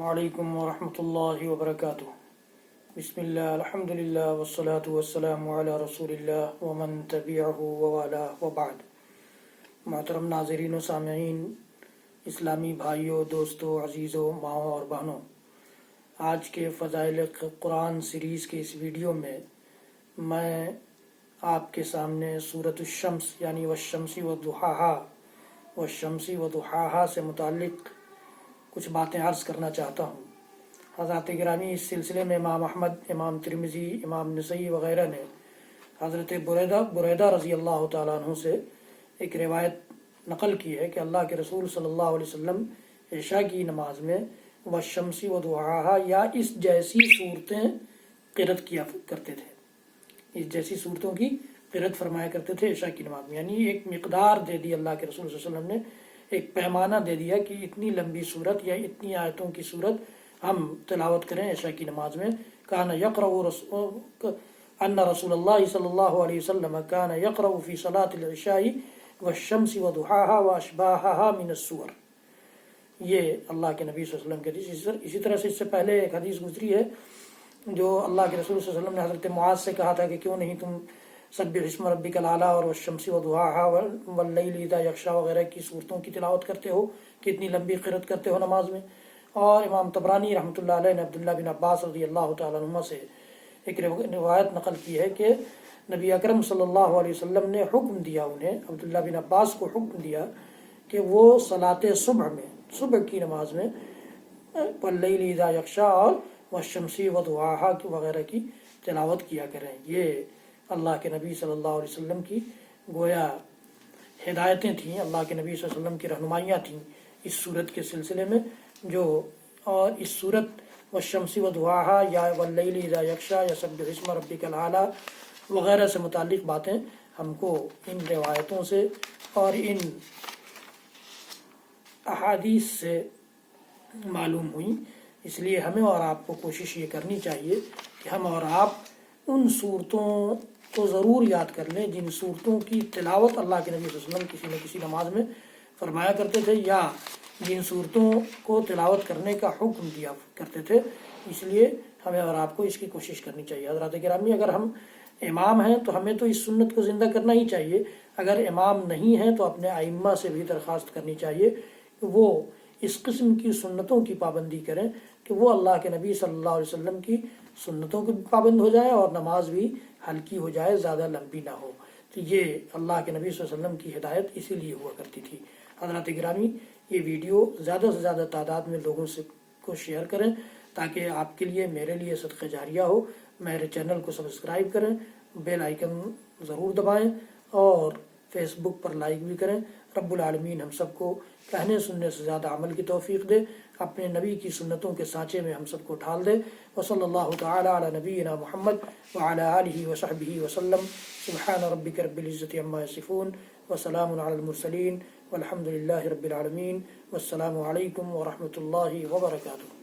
وعلیکم ورحمۃ اللہ وبرکاتہ۔ بسم اللہ، الحمد للہ والصلاة والسلام علی رسول اللہ ومن تبعہ ووالاه وبعد۔ محترم ناظرین و سامعین، اسلامی بھائیوں، دوستوں، عزیزوں، ماؤں اور بہنوں، آج کے فضائل قرآن سیریز کے اس ویڈیو میں میں آپ کے سامنے سورۃ الشمس یعنی والشمس وضحاہا سے متعلق کچھ باتیں عرض کرنا چاہتا ہوں۔ حضرات گرامی، اس سلسلے میں امام احمد، امام ترمذی، امام نسائی وغیرہ نے حضرت بریدہ رضی اللہ تعالیٰ عنہ سے ایک روایت نقل کی ہے کہ اللہ کے رسول صلی اللہ علیہ وسلم عشاء کی نماز میں والشمس وضحاہا یا اس جیسی صورتیں قرأت کیا کرتے تھے، اس جیسی صورتوں کی قرأت فرمایا کرتے تھے عشاء کی نماز میں۔ یعنی ایک مقدار دے دی اللہ کے رسول صلی اللہ علیہ وسلم نے، ایک پیمانہ دے دیا کہ اتنی لمبی صورت یا اتنی آیتوں کی صورت ہم تلاوت کریں عشاء کی نماز میں۔ کان یقرأ ان رسول اللہ صلی اللہ علیہ وسلم کان یقرأ فی صلاۃ العشاء والشمس وضحاہا واشباہہا من السور۔ یہ اللہ کے نبی صلی اللہ علیہ وسلم کی حدیث۔ اسی طرح سے اس سے پہلے ایک حدیث گزری ہے جو اللہ کے رسول صلی اللہ علیہ وسلم نے حضرت معاذ سے کہا تھا کہ کیوں نہیں تم سبح اسم ربک الاعلیٰ اور والشمس وضحاہا واللیل اذا یغشی وغیرہ کی صورتوں کی تلاوت کرتے ہو، کتنی لمبی قرأت کرتے ہو نماز میں۔ اور امام طبرانی رحمۃ اللہ علیہ نے عبداللہ بن عباس رضی اللہ تعالیٰ عنہ سے ایک روایت نقل کی ہے کہ نبی اکرم صلی اللہ علیہ وسلم نے حکم دیا انہیں، عبداللہ بن عباس کو حکم دیا کہ وہ صلاۃ صبح میں، صبح کی نماز میں واللیل اذا یغشی اور والشمس وضحاہا وغیرہ کی تلاوت کیا کریں۔ یہ اللہ کے نبی صلی اللہ علیہ وسلم کی گویا ہدایتیں تھیں، اللہ کے نبی صلی اللہ علیہ وسلم کی رہنمائیاں تھیں اس صورت کے سلسلے میں، جو اور اس صورت والشمس وضحاہا یا واللیل اذا یغشی یا سبح اسم ربک الاعلیٰ وغیرہ سے متعلق باتیں ہم کو ان روایتوں سے اور ان احادیث سے معلوم ہوئیں۔ اس لیے ہمیں اور آپ کو کوشش یہ کرنی چاہیے کہ ہم اور آپ ان صورتوں کو ضرور یاد کر لیں جن صورتوں کی تلاوت اللہ کے نبی صلی اللہ علیہ وسلم کسی نہ کسی نماز میں فرمایا کرتے تھے یا جن صورتوں کو تلاوت کرنے کا حکم دیا کرتے تھے۔ اس لیے ہمیں اور آپ کو اس کی کوشش کرنی چاہیے۔ حضرات گرامی، اگر ہم امام ہیں تو ہمیں تو اس سنت کو زندہ کرنا ہی چاہیے، اگر امام نہیں ہیں تو اپنے ائمہ سے بھی درخواست کرنی چاہیے کہ وہ اس قسم کی سنتوں کی پابندی کریں کہ وہ اللہ کے نبی صلی اللہ علیہ وسلم کی سنتوں کے بھی پابند ہو جائے اور نماز بھی ہلکی ہو جائے، زیادہ لمبی نہ ہو۔ تو یہ اللہ کے نبی صلی اللہ علیہ وسلم کی ہدایت اسی لیے ہوا کرتی تھی۔ حضرات گرامی، یہ ویڈیو زیادہ سے زیادہ تعداد میں لوگوں سے کو شیئر کریں تاکہ آپ کے لیے، میرے لیے صدقہ جاریہ ہو۔ میرے چینل کو سبسکرائب کریں، بیل آئیکن ضرور دبائیں اور فیس بک پر لائک بھی کریں۔ رب العالمین ہم سب کو کہنے سننے سے زیادہ عمل کی توفیق دے، اپنے نبی کی سنتوں کے سانچے میں ہم سب کو ڈھال دے۔ وصلی اللہ تعالی علی نبینا محمد وعلی آلہ وصحبہ وسلم۔ سبحان ربک رب العزۃ عما یصفون وسلام علی المرسلین والحمد للہ رب العالمین۔ والسلام علیکم ورحمۃ اللہ وبرکاتہ۔